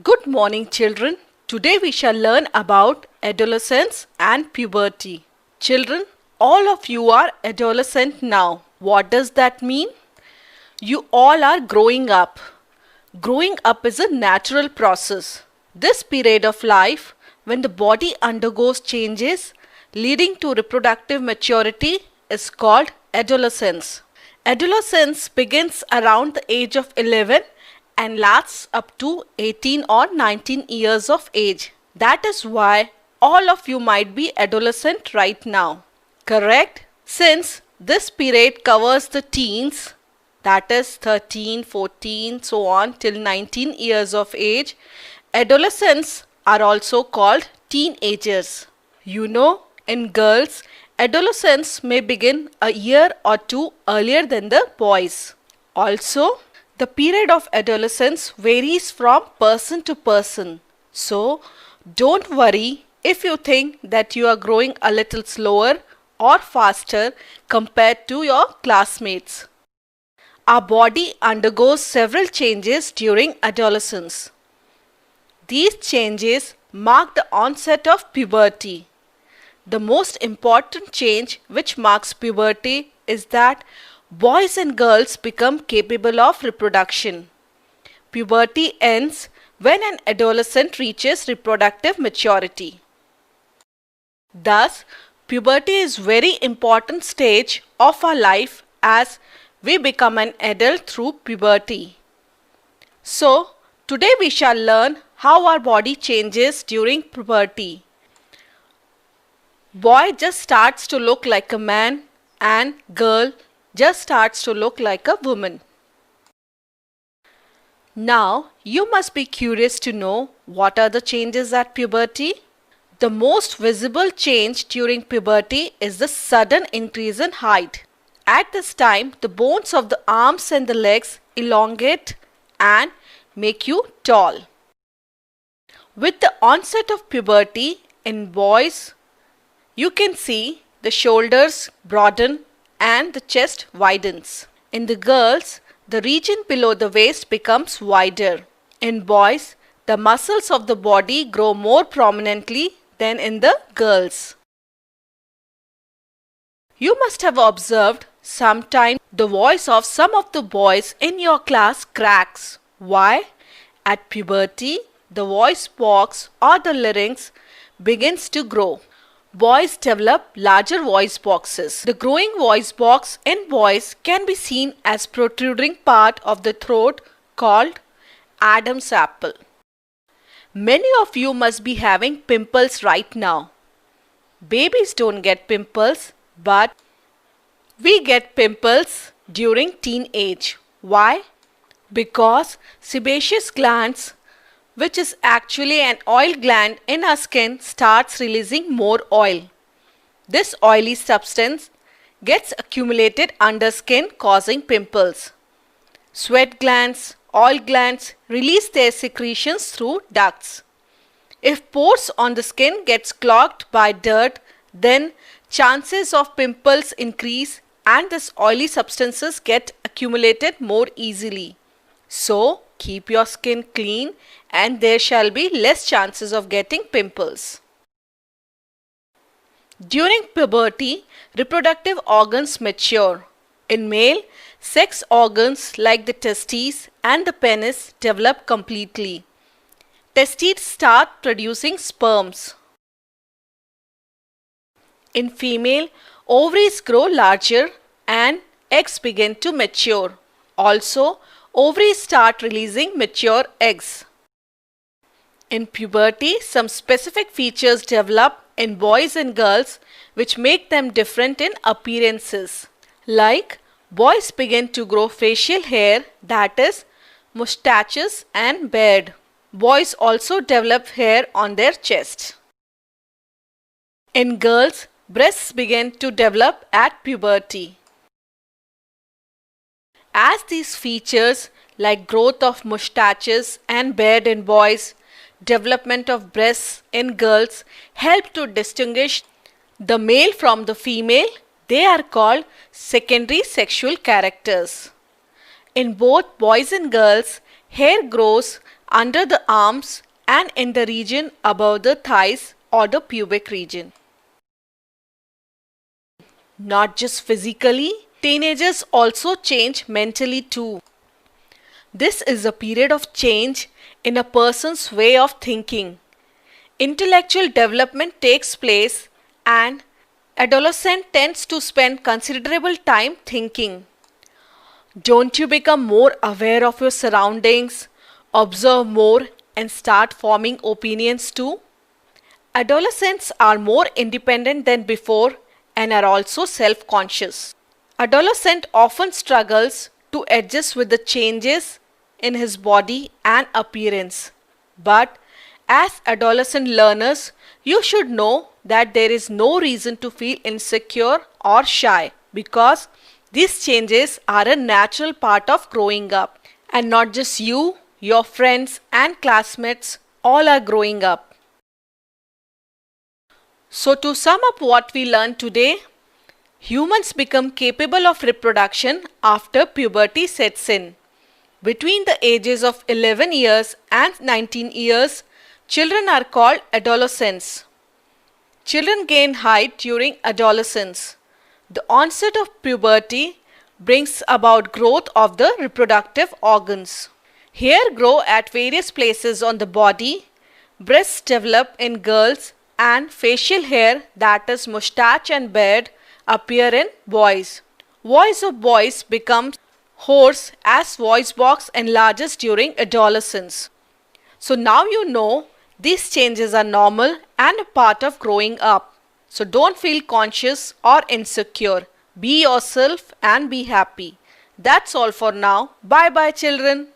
Good morning, children. Today we shall learn about adolescence and puberty. Children, all of you are adolescent now. What does that mean? You all are growing up. Growing up is a natural process. This period of life, when the body undergoes changes leading to reproductive maturity, is called adolescence. Adolescence begins around the age of 11 and lasts up to 18 or 19 years of age. That is why all of you might be adolescent right now. Correct? Since this period covers the teens, that is 13, 14, so on till 19 years of age, adolescents are also called teenagers. You know, in girls, adolescence may begin a year or two earlier than the boys. Also, the period of adolescence varies from person to person. So, don't worry if you think that you are growing a little slower or faster compared to your classmates. Our body undergoes several changes during adolescence. These changes mark the onset of puberty. The most important change which marks puberty is that boys and girls become capable of reproduction. Puberty ends when an adolescent reaches reproductive maturity. Thus, puberty is very important stage of our life as we become an adult through puberty. So, today we shall learn how our body changes during puberty. Boy just starts to look like a man and girl just starts to look like a woman. Now, you must be curious to know what are the changes at puberty. The most visible change during puberty is the sudden increase in height. At this time, the bones of the arms and the legs elongate and make you tall. With the onset of puberty in boys, you can see the shoulders broaden and the chest widens. In the girls, the region below the waist becomes wider. In boys, the muscles of the body grow more prominently than in the girls. You must have observed sometimes the voice of some of the boys in your class cracks. Why? At puberty, the voice box or the larynx begins to grow. Boys develop larger voice boxes. The growing voice box in boys can be seen as protruding part of the throat called Adam's apple. Many of you must be having pimples right now. Babies don't get pimples, but we get pimples during teenage. Why? Because sebaceous glands, which is actually an oil gland in our skin, starts releasing more oil. This oily substance gets accumulated under skin, causing pimples. Sweat glands, oil glands release their secretions through ducts. If pores on the skin gets clogged by dirt, then chances of pimples increase and this oily substances get accumulated more easily. So, keep your skin clean and there shall be less chances of getting pimples. During puberty, reproductive organs mature. In male, sex organs like the testes and the penis develop completely. Testes start producing sperms. In female, ovaries grow larger and eggs begin to mature. Also, ovaries start releasing mature eggs. In puberty, some specific features develop in boys and girls which make them different in appearances. Like, boys begin to grow facial hair, that is, mustaches and beard. Boys also develop hair on their chest. In girls, breasts begin to develop at puberty. As these features like growth of mustaches and beard in boys, development of breasts in girls help to distinguish the male from the female, they are called secondary sexual characters. In both boys and girls, hair grows under the arms, and in the region above the thighs or the pubic region. Not just physically, teenagers also change mentally too. This is a period of change in a person's way of thinking. Intellectual development takes place and adolescent tends to spend considerable time thinking. Don't you become more aware of your surroundings, observe more, and start forming opinions too? Adolescents are more independent than before and are also self-conscious. Adolescent often struggles to adjust with the changes in his body and appearance. But as adolescent learners, you should know that there is no reason to feel insecure or shy because these changes are a natural part of growing up. And not just you, your friends and classmates all are growing up. So to sum up what we learned today, humans become capable of reproduction after puberty sets in. Between the ages of 11 years and 19 years, children are called adolescents. Children gain height during adolescence. The onset of puberty brings about growth of the reproductive organs. Hair grow at various places on the body, breasts develop in girls, and facial hair, that is mustache and beard, appear in boys. Voice of boys becomes hoarse as voice box enlarges during adolescence. So now you know these changes are normal and a part of growing up. So don't feel conscious or insecure. Be yourself and be happy. That's all for now. Bye bye children.